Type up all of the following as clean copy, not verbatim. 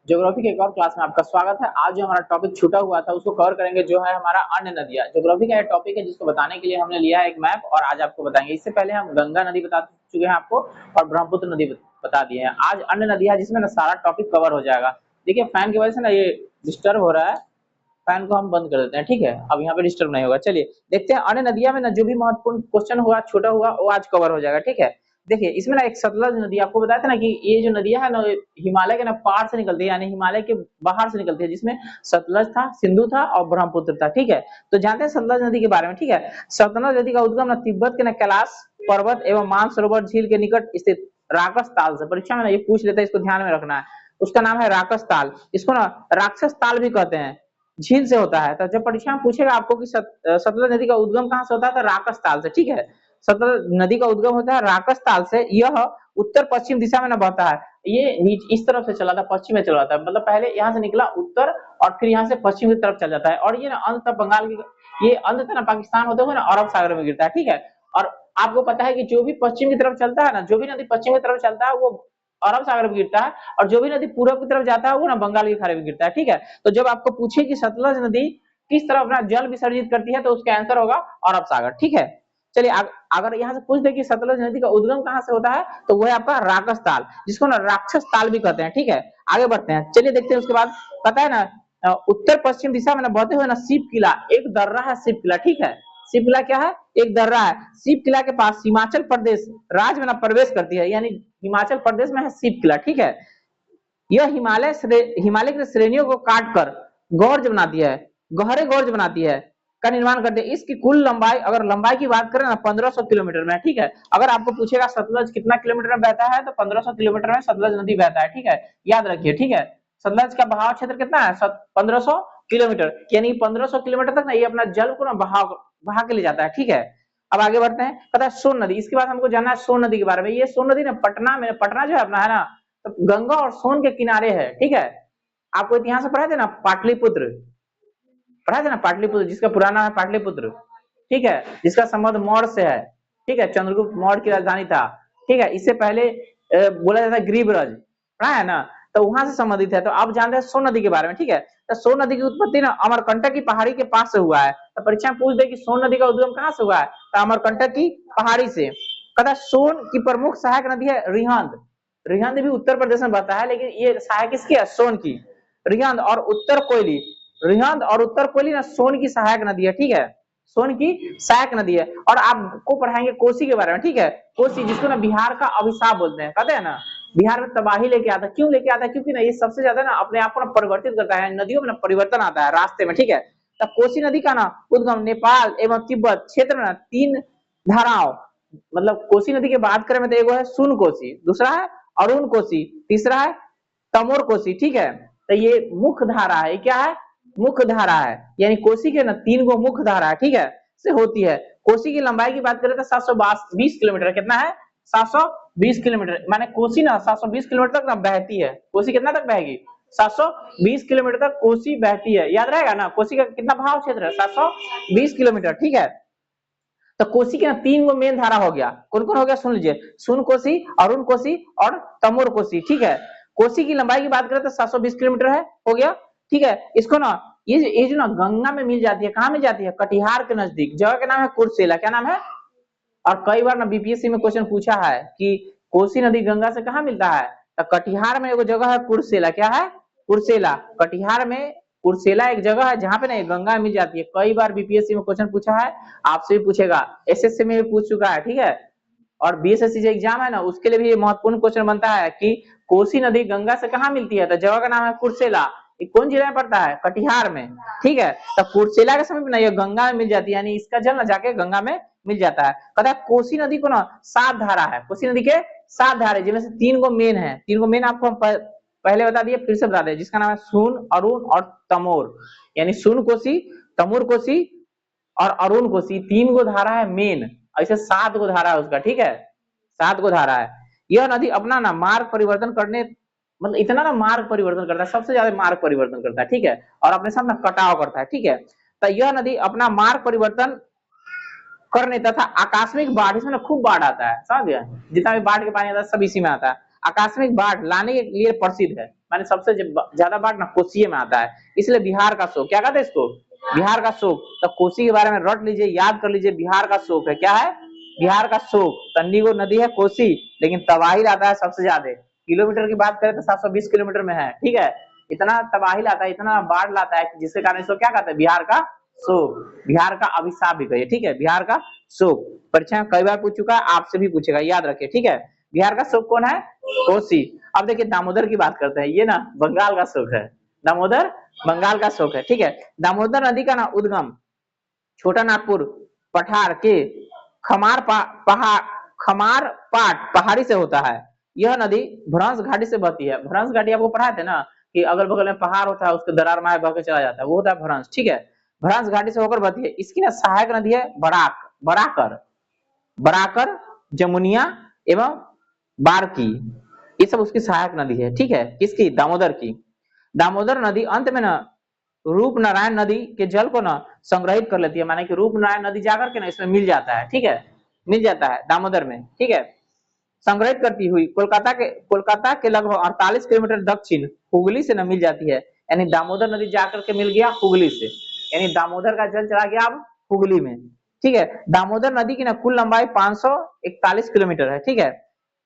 Geography के एक और क्लास में आपका स्वागत है। आज जो हमारा टॉपिक छूटा हुआ था उसको कवर करेंगे, जो है हमारा अन्य नदियां। ज्योग्राफी का एक टॉपिक है जिसको बताने के लिए हमने लिया है एक मैप और आज आपको बताएंगे। इससे पहले हम गंगा नदी बता चुके हैं आपको और ब्रह्मपुत्र नदी बता दिए हैं। आज अन्य नदियां जिसमें ना सारा टॉपिक कवर हो जाएगा। देखिए फैन की वजह से ना ये डिस्टर्ब हो रहा है, फैन को हम बंद कर देते हैं, ठीक है। अब यहाँ पे डिस्टर्ब नहीं होगा। चलिए देखते हैं अन्य नदियां में ना जो भी महत्वपूर्ण क्वेश्चन हुआ छोटा हुआ वो आज कवर हो जाएगा, ठीक है। देखिए इसमें ना एक सतलज नदी, आपको बताया था ना कि ये जो नदियां है ना हिमालय के ना पार से निकलती है, यानी हिमालय के बाहर से निकलती है, जिसमें सतलज था, सिंधु था और ब्रह्मपुत्र था, ठीक है। तो जानते हैं सतलज नदी के बारे में, ठीक है। सतलज नदी का उद्गम ना तिब्बत के ना कैलाश पर्वत एवं मानसरोवर झील के निकट स्थित राकस ताल से, परीक्षा में ना ये पूछ लेता है, इसको ध्यान में रखना है। उसका नाम है राकस ताल, इसको ना राक्षस ताल भी कहते हैं, झील से होता है। तो जब परीक्षा में पूछेगा आपको कि सतलज नदी का उद्गम कहाँ से होता है, तो राकस ताल से, ठीक है। सतलज नदी का उद्गम होता है राकस ताल से। यह उत्तर पश्चिम दिशा में न बहता है, ये इस तरफ से चला था, पश्चिम में चला जाता है, मतलब पहले यहाँ से निकला उत्तर और फिर यहाँ से पश्चिम की तरफ चल जाता है और ये ना अंत बंगाल की, ये अंत ना पाकिस्तान होते हुए ना अरब सागर में गिरता है, ठीक है। और आपको पता है कि जो भी पश्चिम की तरफ चलता है ना, जो भी नदी पश्चिम की तरफ चलता है वो अरब सागर में गिरता है और जो भी नदी पूरब की तरफ जाता है वो ना बंगाल की खाड़ी में गिरता है, ठीक है। तो जब आपको पूछे कि सतलज नदी किस तरफ अपना जल विसर्जित करती है तो उसका आंसर होगा अरब सागर, ठीक है। चलिए अगर यहाँ से पूछ दे कि सतलज नदी का उद्गम कहाँ से होता है तो वो है आपका राकस ताल, जिसको ना राक्षस ताल भी कहते हैं, ठीक है। आगे बढ़ते हैं, चलिए देखते हैं। उसके बाद पता है ना उत्तर पश्चिम दिशा में ना बहते हुए ना शिव किला, एक दर्रा है शिव किला, ठीक है। शिव किला क्या है? एक दर्रा है। शिव किला के पास हिमाचल प्रदेश राज्य में ना प्रवेश करती है, यानी हिमाचल प्रदेश में है शिव किला, ठीक है। यह हिमालय की श्रेणियों को काटकर गौर्ज बनाती है, गहरे गौर्ज बनाती है, का निर्माण करते हैं। इसकी कुल लंबाई, अगर लंबाई की बात करें ना 1500 किलोमीटर में, ठीक है। अगर आपको पूछेगा सतलज कितना किलोमीटर में बहता है तो 1500 किलोमीटर में सतलज नदी बहता है, ठीक है। याद रखिए, ठीक है। सतलज का बहाव क्षेत्र कितना है? 1500 किलोमीटर, यानी 1500 किलोमीटर तक ना ये अपना जल को ना बहा के ले जाता है, ठीक है। अब आगे बढ़ते हैं। पता है सोन नदी, इसके बाद हमको जानना है सोन नदी के बारे में। ये सोन नदी ना पटना जो है अपना है ना, तो गंगा और सोन के किनारे है, ठीक है। आपको इतिहास में पढ़ाए थे ना पाटलिपुत्र, पढ़ा था ना पाटलिपुत्र, जिसका पुराना नाम है पाटलिपुत्र, ठीक है, जिसका संबंध मौर्य से है, ठीक है। चंद्रगुप्त मौर्य की राजधानी था, ठीक है। इससे पहले बोला जाता है ग्रीवराज, पढ़ा है ना, तो वहां से संबंधित है। तो आप जानते हैं सोन नदी के बारे में, ठीक है। तो सोन नदी की उत्पत्ति ना अमरकंटक की पहाड़ी के पास से हुआ है। तो परीक्षा में पूछ दे कि सोन नदी का उद्गम कहाँ से हुआ है, तो अमरकंटक की पहाड़ी से। कहता है सोन की प्रमुख सहायक नदी है रिहंद, रिहंद भी उत्तर प्रदेश में बहता है, लेकिन ये सहायक किसकी है? सोन की। रिहंद और उत्तर कोयली, रिहंद और उत्तर कोयली ना सोन की सहायक नदी है, ठीक है। सोन की सहायक नदी है। और आपको पढ़ाएंगे कोसी के बारे में, ठीक है। कोसी, जिसको ना बिहार का अभिशाप बोलते हैं, कहते हैं ना बिहार में तबाही लेके आता है। क्यों लेके आता है? क्योंकि ना ये सबसे ज्यादा ना अपने आप को ना परिवर्तित करता है, नदियों में ना परिवर्तन आता है रास्ते में, ठीक है। तो कोसी नदी का ना उद्गम नेपाल एवं तिब्बत क्षेत्र में ना 3 धाराओं, मतलब कोसी नदी की बात करें तो एक है सुन कोसी, दूसरा है अरुण कोसी, तीसरा है तमोर कोसी, ठीक है। तो ये मुख्य धारा है, क्या है? मुख्य धारा है, यानी कोसी के ना 3 गो मुख्य धारा है, ठीक है, से होती है। कोसी की लंबाई की बात करें तो 720 किलोमीटर, कितना है? 720 किलोमीटर, माने कोसी ना 720 किलोमीटर तक ना बहती है। कोसी कितना तक बहेगी? 720 किलोमीटर तक कोसी बहती है, याद रहेगा ना। कोसी का कितना बहाव क्षेत्र है? 720 किलोमीटर, ठीक है। तो कोसी के ना 3 गो मेन धारा हो गया, कौन कौन हो गया सुन लीजिए, सुन कोसी, अरुण कोसी और तमोर कोसी, ठीक है। कोसी की लंबाई की बात करें तो 720 किलोमीटर है, हो गया, ठीक है। इसको ना ये जो ना गंगा में मिल जाती है, कहाँ मिल जाती है? कटिहार के नजदीक, जगह का नाम है कुर्सेला, क्या नाम है? और कई बार ना बीपीएससी में क्वेश्चन पूछा है कि कोसी नदी गंगा से कहाँ मिलता है, तो कटिहार में एक जगह है कुर्सेला, क्या है? कुर्सेला, कटिहार में कुर्सेला एक जगह है जहां पे ना गंगा मिल जाती है। कई बार बीपीएससी में क्वेश्चन पूछा है, आपसे भी पूछेगा, एसएससी में भी पूछ चुका है, ठीक है। और बीएसएससी जो एग्जाम है ना उसके लिए भी महत्वपूर्ण क्वेश्चन बनता है कि कोसी नदी गंगा से कहाँ मिलती है, तो जगह का नाम है कुर्सेला। ये कौन जिला में पड़ता है? कटिहार में, ठीक है। तो कुर्सेला के समय ना ये गंगा में मिल जाती है, यानी इसका जल ना जाके गंगा में मिल जाता है। कहता है कोसी नदी को ना 7 धारा है, कोसी नदी के 7 धारे, जिनमें से 3 गो मेन है। 3 गो मेन आपको हम पहले बता दिए, फिर से बता दें, जिसका नाम है सुन, अरुण और तमोर, यानी सुन कोसी, तमोर कोसी और अरुण कोसी, 3 गो धारा है मेन। ऐसे 7 गो धारा है उसका, ठीक है, 7 गो धारा है। यह नदी अपना ना मार्ग परिवर्तन करने, मतलब इतना ना मार्ग परिवर्तन करता है, सबसे ज्यादा मार्ग परिवर्तन करता है, ठीक है, और अपने साथ ना कटाव करता है, ठीक है। तो यह नदी अपना मार्ग परिवर्तन करने तथा आकस्मिक बाढ़, इसमें ना खूब बाढ़ आता है, समझ गया, जितना भी बाढ़ के पानी आता है सब इसी में आता है। आकस्मिक बाढ़ लाने के लिए प्रसिद्ध है, माने सबसे ज्यादा बाढ़ ना कोसी में आता है, इसलिए बिहार का शोक। क्या कहते हैं इसको? बिहार का शोक। तो कोसी के बारे में रट लीजिए, याद कर लीजिए, बिहार का शोक है। क्या है? बिहार का शोक। तंडी को नदी है कोसी, लेकिन तबाही लाता है सबसे ज्यादा। किलोमीटर की बात करें तो 720 किलोमीटर में है, ठीक है। इतना तबाही लाता है, इतना बाढ़ लाता है, जिसके कारण इसको क्या कहते हैं? बिहार का शोक, बिहार का अभिशाप भी कहिए, ठीक है। बिहार का शोक परीक्षा में कई बार पूछ चुका है, आपसे भी पूछेगा, याद रखिए, ठीक है। बिहार का शोक कौन है? कोसी। अब देखिए दामोदर की बात करते हैं, ये ना बंगाल का शोक है। दामोदर बंगाल का शोक है, ठीक है। दामोदर नदी का ना उद्गम छोटा नागपुर पठार के खमार पहाड़ खमार पाट पहाड़ी से होता है। यह नदी भ्रंश घाटी से बहती है। भ्रंश घाटी आपको पढ़ाए थे ना कि अगल बगल में पहाड़ होता है, उसके दरार में बह के चला जाता है, वो होता है भ्रंश, ठीक है। भ्रंश घाटी से होकर बहती है। इसकी ना सहायक नदी है बराकर बराकर जमुनिया एवं बारकी, ये सब उसकी सहायक नदी है, ठीक है। किसकी? दामोदर की। दामोदर नदी अंत में ना रूप नारायण नदी के जल को ना संग्रहित कर लेती है, माने कि रूप नारायण नदी जाकर के ना इसमें मिल जाता है, ठीक है, मिल जाता है दामोदर में, ठीक है। संग्रहित करती हुई कोलकाता के लगभग 48 किलोमीटर दक्षिण हुगली से न मिल जाती है। यानी दामोदर नदी जाकर के मिल गया हुगली से, यानी दामोदर का जल चला गया अब हुगली में, ठीक है। दामोदर नदी की ना कुल लंबाई 541 किलोमीटर है, ठीक है।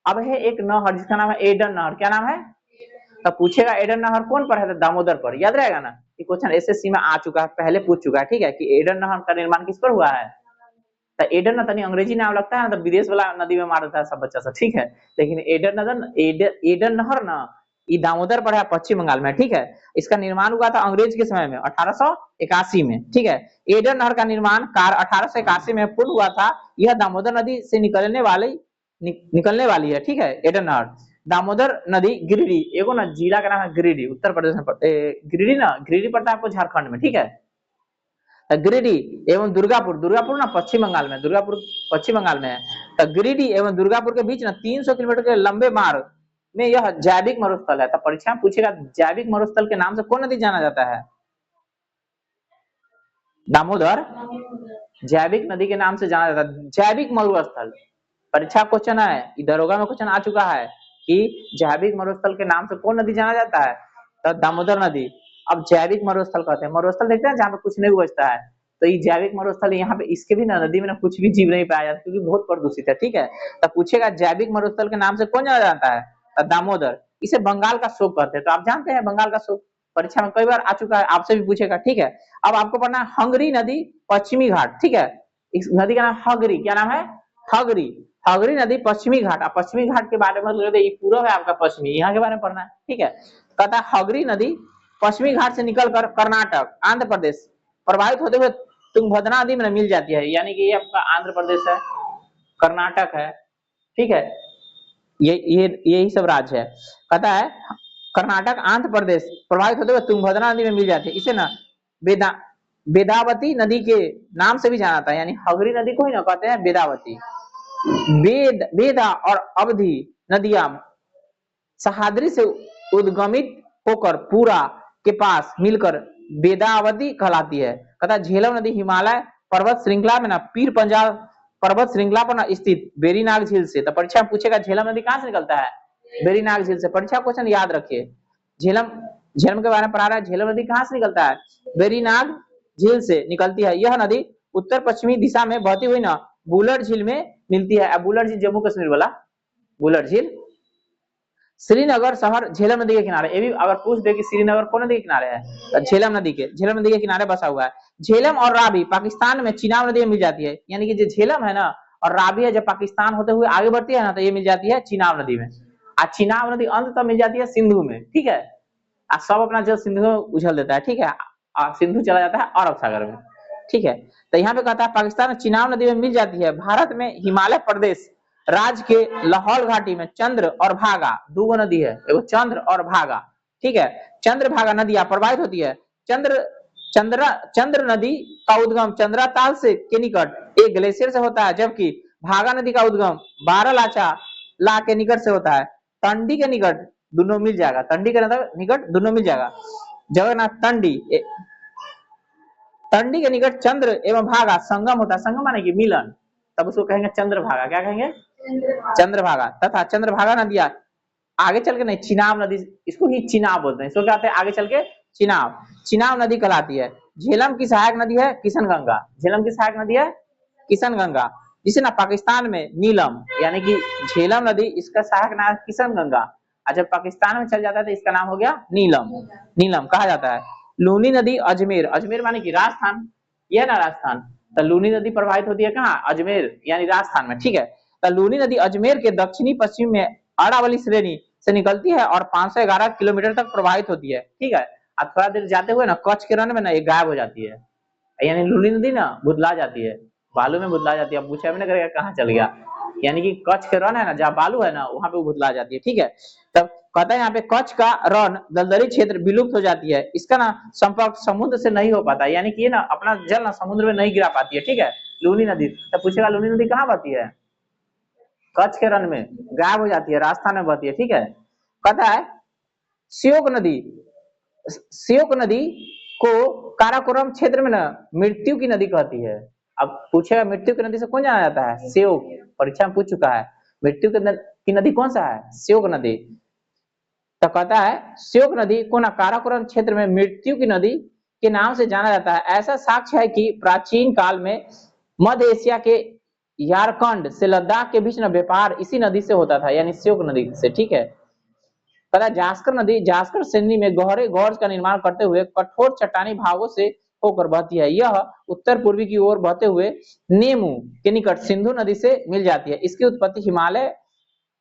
अब है एक नहर जिसका नाम है एडन नहर। क्या नाम है? तब पूछेगा एडन नहर कौन पर है? तो दामोदर पर, याद रहेगा ना। ये क्वेश्चन एसएससी में आ चुका है, पहले पूछ चुका है, ठीक है, कि एडन नहर का निर्माण किस पर हुआ है? तो एडन ना तनी अंग्रेजी नाम लगता है ना, तो विदेश वाला नदी में मार देता है सब बच्चा सब, ठीक है। लेकिन एडन नहर ना ये दामोदर पर है, पश्चिम बंगाल में, ठीक है। इसका निर्माण हुआ था अंग्रेज के समय में 1881 में, ठीक है। एडन नहर का निर्माण कार्य 1881 में पूर्ण हुआ था। यह दामोदर नदी से निकलने वाली है, ठीक है, एडन नहर। दामोदर नदी गिरिडीह, एगो ना जिला का नाम है गिरिडीह, उत्तर प्रदेश में गिरिडीह पड़ता है आपको झारखंड में, ठीक है। गिरिडीह एवं दुर्गापुर ना पश्चिम बंगाल में, दुर्गापुर पश्चिम बंगाल में है। तो गिरिडीह एवं दुर्गापुर के बीच ना 300 किलोमीटर के लंबे मार्ग में यह जैविक मरुस्थल है। तो परीक्षा में पूछेगा जैविक मरुस्थल के नाम से कौन नदी जाना जाता है? दामोदर जैविक नदी के नाम से जाना जाता है, जैविक मरुस्थल। परीक्षा क्वेश्चन है, दरोगा में क्वेश्चन आ चुका है कि जैविक मरुस्थल के नाम से कौन नदी जाना जाता है? तो दामोदर नदी। अब जैविक मरुस्थल कहते हैं, मरुस्थल देखते हैं जहाँ पे कुछ नहीं बचता है, तो ये जैविक मरुस्थल यहाँ पे इसके भी ना नदी में ना कुछ भी जीव नहीं पाया जाता, क्योंकि बहुत प्रदूषित है, ठीक है। तो पूछेगा जैविक मरुस्थल के नाम से कौन जाना जाता है? तो दामोदर। इसे बंगाल का शोक कहते हैं। तो आप जानते हैं बंगाल का शोक, परीक्षा में कई बार आ चुका है, आपसे भी पूछेगा, ठीक है। अब आपको पढ़ना है हंगरी नदी पश्चिमी घाट, ठीक है। इस नदी का नाम हंगरी, क्या नाम है? हंगरी। हंगरी नदी पश्चिमी घाट। अब पश्चिमी घाट के बारे में ये पूर्व है आपका पश्चिमी, यहाँ के बारे में पढ़ना है, ठीक है। कहता है हंगरी नदी पश्चिमी घाट से निकलकर कर्नाटक आंध्र प्रदेश प्रवाहित होते हुए तुंगभद्रा नदी में मिल जाती है। यानी कि ये आपका आंध्र प्रदेश है, कर्नाटक है, ठीक है, ये यही सब राज्य है। कहता है कर्नाटक आंध्र प्रदेश प्रवाहित होते हुए तुंगभद्रा नदी में मिल जाती है। इसे ना वेदावती नदी के नाम से भी जाना जाता है, यानी हंगरी नदी को ही ना कहते हैं वेदावती। वेदा और अवधि नदियां सहाद्री से उद्गमित होकर पूरा के पास मिलकर वेदावती कहलाती है। कहता झेलम नदी हिमालय पर्वत श्रृंखला में ना पीर पंजाब पर्वत श्रृंखला पर ना स्थित बेरीनाग झील से। तो परीक्षा में पूछेगा झेलम नदी कहां से निकलता है? बेरीनाग झील से। परीक्षा क्वेश्चन याद रखिए, झेलम के बारे में पढ़ा रहा है। झेलम नदी कहां से निकलता है? बेरीनाग झील से निकलती है। यह नदी उत्तर पश्चिमी दिशा में बहती हुई ना बुलर झील में मिलती है। अब बुलर झील जम्मू कश्मीर वाला बुलर झील। श्रीनगर शहर झेलम नदी के किनारे। ये भी अगर पूछ दे कि श्रीनगर कौन नदी के किनारे है, तो झेलम नदी के किनारे बसा हुआ है। झेलम और रावी पाकिस्तान में चिनाब नदी में मिल जाती है। यानी कि जो झेलम है ना और रावी है, जब पाकिस्तान होते हुए आगे बढ़ती है ना, तो ये मिल जाती है चिनाब नदी में। और चिनाब नदी अंत तक मिल जाती है सिंधु में, ठीक है। सब अपना जल सिंधु में उछल देता है, ठीक है, और सिंधु चला जाता है अरब सागर में, ठीक है। तो यहाँ पे कहता है पाकिस्तान में चिनाब नदी में मिल जाती है। भारत में हिमालय प्रदेश राज्य के लाहौल घाटी में चंद्र और भागा दो नदी है, एगो चंद्र और भागा, ठीक है। चंद्र भागा नदियां प्रवाहित होती है। चंद्र नदी का उद्गम चंद्राताल से के निकट एक ग्लेशियर से होता है, जबकि भागा नदी का उद्गम बारालाचा ला के निकट से होता है। तंडी के निकट दोनों मिल जाएगा, तंडी के निकट दोनों मिल जाएगा। जगन्नाथ तंडी के निकट चंद्र एवं भागा संगम होता है। संगम माने कि मिलन, तब उसको कहेंगे चंद्रभागा। क्या कहेंगे? चंद्रभागा। तथा चंद्रभागा नदियां आगे चल के नहीं, चिनाब नदी, इसको ही चिनाब बोलते हैं, इसको क्या कहते हैं आगे चल के, चिनाब, चिनाब नदी कहलाती है। झेलम की सहायक नदी है किशनगंगा, झेलम की सहायक नदी है किशनगंगा, जिसे ना पाकिस्तान में नीलम, यानी कि झेलम नदी, इसका सहायक नाम किशनगंगा, और जब पाकिस्तान में चल जाता है तो इसका नाम हो गया नीलम, नीलम कहा जाता है। लूनी नदी अजमेर, अजमेर माने कि राजस्थान, यह ना राजस्थान, तो लूनी नदी प्रवाहित होती है कहाँ, अजमेर यानी राजस्थान में, ठीक है। तो लूनी नदी अजमेर के दक्षिणी पश्चिम में अरावली श्रेणी से निकलती है और 511 किलोमीटर तक प्रवाहित होती है, ठीक है। अब थोड़ा देर जाते हुए ना कच्छ के रण में ना ये गायब हो जाती है, यानी लूनी नदी ना भुतला जाती है, बालू में भुतला जाती है। अब पूछा भी ना करेगा कहाँ चल गया, यानी कि कच्छ के रण है ना, जहाँ बालू है ना, वहां पे वो भुतला जाती है, ठीक है। तब कहता है यहाँ पे कच्छ का रण दलदली क्षेत्र विलुप्त हो जाती है, इसका ना संपर्क समुद्र से नहीं हो पाता, यानी कि ये ना अपना जल ना समुद्र में नहीं गिरा पाती है, ठीक है, लूनी नदी। तब पूछेगा लूनी नदी कहाँ बहती है, कच्छ के रण में, गायब हो जाती है, राजस्थान में बहती है, ठीक है। कहता है श्योक नदी, श्योक नदी को काराकोरम क्षेत्र में ना मृत्यु की नदी कहती है। अब पूछेगा मृत्यु की नदी से कौन जाना जाता है, श्योक, परीक्षा में पूछ चुका है, मृत्यु की नदी कौन सा है, श्योक नदी। तो कहता है श्योक नदी को ना काराकोरम क्षेत्र में मृत्यु की नदी के नाम से जाना जाता है। ऐसा साक्ष्य है कि प्राचीन काल में मध्य एशिया के झारखंड से लद्दाख के बीच ना व्यापार इसी नदी से होता था, यानी श्योक नदी से, ठीक है। तथा जास्कर नदी जास्कर श्रेणी में गहरे गौर का निर्माण करते हुए कठोर चट्टानी भागों से होकर बहती है। यह उत्तर पूर्वी की ओर बहते हुए नेमू के निकट सिंधु नदी से मिल जाती है। इसकी उत्पत्ति हिमालय,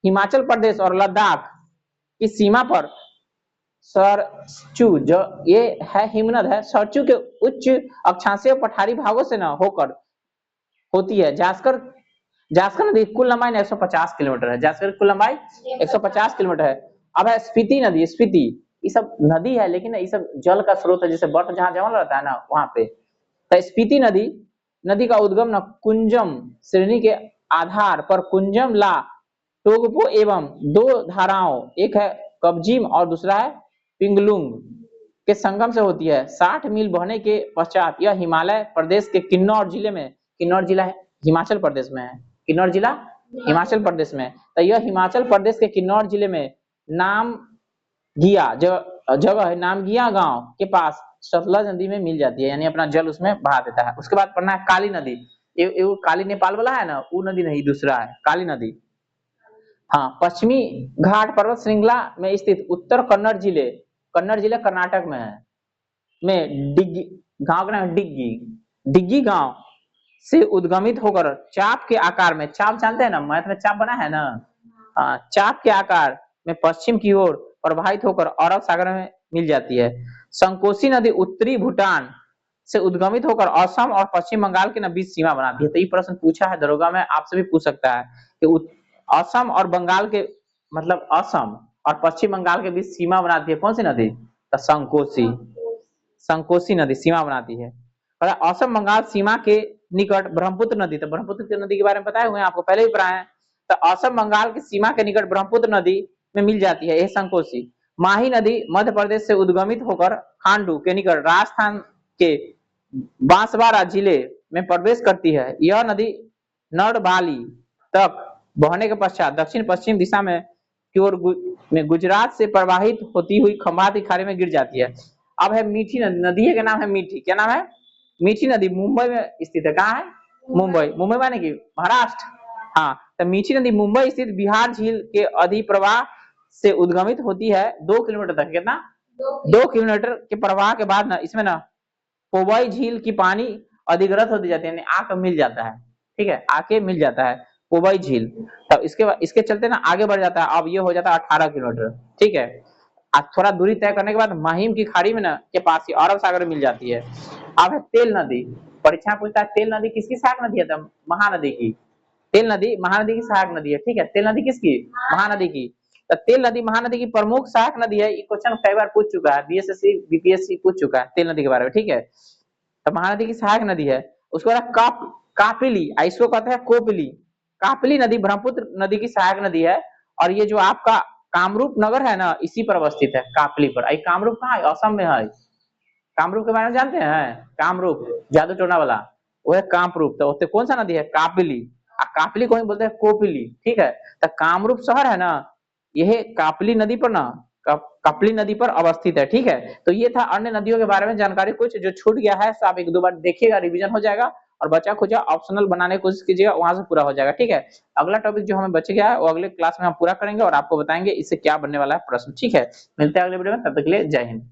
हिमाचल प्रदेश और लद्दाख की सीमा पर सरचू, जो ये है हिमनद है, सरचू के उच्च अक्षांशीय पठारी भागों से न होकर होती है। जास्कर, जास्कर नदी कुल लंबाई 150 किलोमीटर है, जास्कर कुल लंबाई 150 किलोमीटर है। अब है स्पीति नदी, स्पीति, ये सब नदी है लेकिन ये सब जल का स्रोत है, जैसे बर्फ जहां जमा रहता है ना वहां पे। तो स्पीति नदी, नदी का उद्गम न कुंजम श्रेणी के आधार पर कुंजम ला टोगपो एवं दो धाराओं, एक है कबजीम और दूसरा है पिंगलुंग के संगम से होती है। 60 मील बहने के पश्चात यह हिमालय प्रदेश के किन्नौर जिले में, किन्नौर जिला हिमाचल प्रदेश में है, किन्नौर जिला हिमाचल प्रदेश में, तो यह हिमाचल प्रदेश के किन्नौर जिले में नामगिया जगह है, नामगिया गांव के पास सतलज नदी में मिल जाती है, यानी अपना जल उसमें बहा देता है। उसके बाद पढ़ना है काली नदी, ये काली नेपाल वाला है ना, वो नदी नहीं, दूसरा है काली नदी। हाँ, पश्चिमी घाट पर्वत श्रृंखला में स्थित उत्तर कन्नड़ जिले, कन्नड़ जिला कर्नाटक में है, में डिग्गी गांव का नाम डिग्गी, डिग्गी गांव से उद्गमित होकर चाप के आकार में, चाप जानते हैं ना, मैथ में चाप बना है ना, चाप के आकार में पश्चिम की ओर प्रवाहित होकर अरब सागर में मिल जाती है। संकोसी नदी उत्तरी भूटान से उद्गमित होकर असम और पश्चिम बंगाल के बीच सीमा बनाती है। तो ये प्रश्न पूछा है दरोगा में, आपसे भी पूछ सकता है कि असम और बंगाल के, मतलब असम और पश्चिम बंगाल के बीच सीमा बनाती है कौन सी नदी, तो संकोसी, संकोसी नदी सीमा बनाती है। और असम बंगाल सीमा के निकट ब्रह्मपुत्र नदी, तो ब्रह्मपुत्र नदी के बारे में पता है आपको, पहले भी पढ़ा है। तो असम बंगाल की सीमा के निकट ब्रह्मपुत्र नदी में मिल जाती है, यह संकोसी। माही नदी मध्य प्रदेश से उद्गमित होकर खांडू के निकट राजस्थान के बांसवाड़ा जिले में प्रवेश करती है। यह नदी नरबाली तक बहने के पश्चात दक्षिण पश्चिम दिशा में की ओर में गुजरात से प्रवाहित होती हुई खंभात की खाड़ी में गिर जाती है। अब है मीठी नदी, नदी का नाम है मीठी, क्या नाम है, मीठी नदी, मुंबई में स्थित है। कहाँ है, मुंबई, मुंबई माने की महाराष्ट्र। हाँ, तो मीठी नदी मुंबई स्थित बिहार झील के अधिप्रवाह से उद्गमित होती है 2 किलोमीटर तक, कितना, 2 किलोमीटर के प्रवाह के बाद ना इसमें ना पोबई झील की पानी अधिग्रत होती जाती है, आके मिल जाता है, ठीक है, आके मिल जाता है पोबई झील। तो इसके चलते ना आगे बढ़ जाता है, अब ये हो जाता है 18 किलोमीटर, ठीक है। थोड़ा दूरी तय करने के बाद माहिम की खाड़ी में ना के पास ही अरब सागर मिल जाती है। अब है तेल नदी, परीक्षा पूछता है तेल नदी किसकी सहायक नदी है, तो महानदी की, तेल नदी महानदी की सहायक नदी है, ठीक है। तेल नदी किसकी, महानदी की। तो तेल नदी महानदी की प्रमुख सहायक नदी है, ये क्वेश्चन कई बार पूछ चुका है, बीएसएससी बीपीएससी पूछ चुका है तेल नदी के बारे में, ठीक है। तो महानदी की सहायक नदी है। उसके बाद कापिली, इसको कहते हैं कोपिली, कापिली नदी ब्रह्मपुत्र नदी की सहायक नदी है। और ये जो आपका कामरूप नगर है ना, इसी पर अवस्थित है, कापली पर। कामरूप कहाँ है, असम में है। कामरूप के बारे में जानते हैं, कामरूप जादू टोना वाला, वो है कामरूप। तो कौन सा नदी है, कापिली, कापिली को बोलते हैं कोपिली, ठीक है। तो कामरूप शहर है ना, यह कापली नदी पर ना कपली नदी पर अवस्थित है। ठीक है, तो ये था अन्य नदियों के बारे में जानकारी, कुछ जो छूट गया है तो आप एक दो बार देखिएगा, रिवीजन हो जाएगा और बचा कुछ ऑप्शनल बनाने की कोशिश कीजिएगा, वहां से पूरा हो जाएगा। ठीक है, अगला टॉपिक जो हमें बच गया है वो अगले क्लास में हम पूरा करेंगे और आपको बताएंगे इससे क्या बनने वाला है प्रश्न। ठीक है, मिलते हैं अगले वीडियो में, तब तक के लिए जय हिंद।